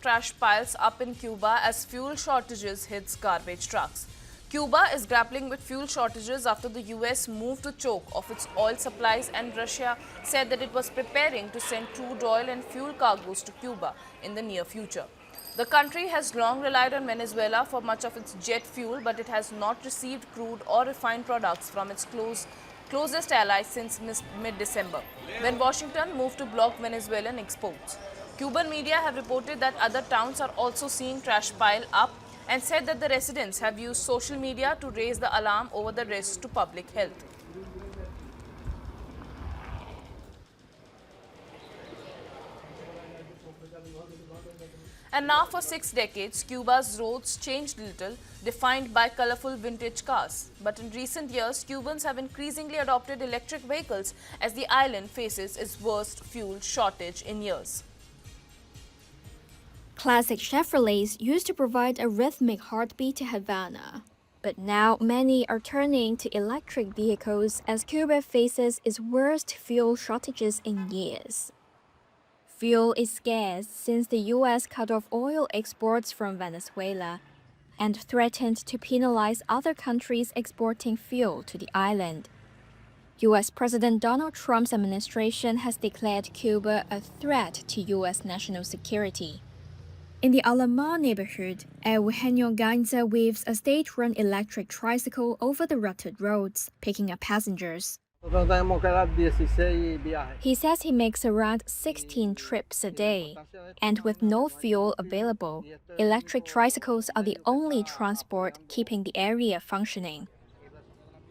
trash piles up in Cuba as fuel shortages hits garbage trucks. Cuba is grappling with fuel shortages after the US moved to choke off its oil supplies, and Russia said that it was preparing to send crude oil and fuel cargoes to Cuba in the near future. The country has long relied on Venezuela for much of its jet fuel, but it has not received crude or refined products from its closest allies since mid-December, when Washington moved to block Venezuelan exports. Cuban media have reported that other towns are also seeing trash pile up and said that the residents have used social media to raise the alarm over the risks to public health. And now for 6 decades, Cuba's roads changed little, defined by colorful vintage cars. But in recent years, Cubans have increasingly adopted electric vehicles as the island faces its worst fuel shortage in years. Classic Chevrolets used to provide a rhythmic heartbeat to Havana. But now many are turning to electric vehicles as Cuba faces its worst fuel shortages in years. Fuel is scarce since the U.S. cut off oil exports from Venezuela and threatened to penalize other countries exporting fuel to the island. U.S. President Donald Trump's administration has declared Cuba a threat to U.S. national security. In the Alamar neighborhood, Eugenio Gainza weaves a state-run electric tricycle over the rutted roads, picking up passengers. He says he makes around 16 trips a day, and with no fuel available, electric tricycles are the only transport keeping the area functioning.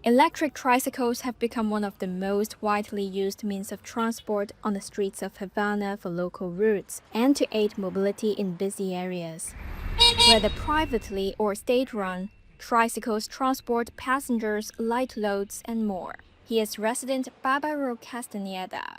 Electric tricycles have become one of the most widely used means of transport on the streets of Havana for local routes and to aid mobility in busy areas. Whether privately or state-run, tricycles transport passengers, light loads, and more. Here's resident Barbaro Castaneda.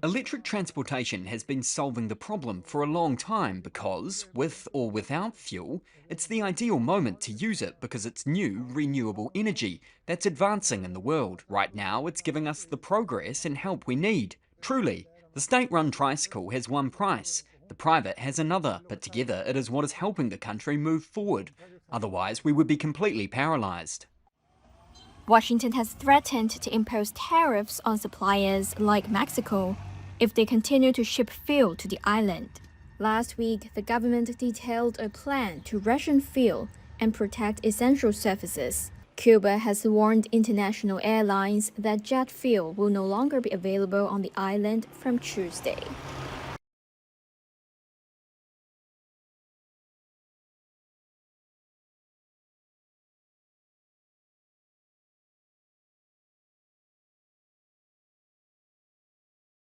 Electric transportation has been solving the problem for a long time because, with or without fuel, it's the ideal moment to use it because it's new, renewable energy that's advancing in the world. Right now, it's giving us the progress and help we need. Truly, the state-run tricycle has one price, the private has another, but together it is what is helping the country move forward. Otherwise, we would be completely paralysed. Washington has threatened to impose tariffs on suppliers like Mexico if they continue to ship fuel to the island. Last week, the government detailed a plan to ration fuel and protect essential services. Cuba has warned international airlines that jet fuel will no longer be available on the island from Tuesday.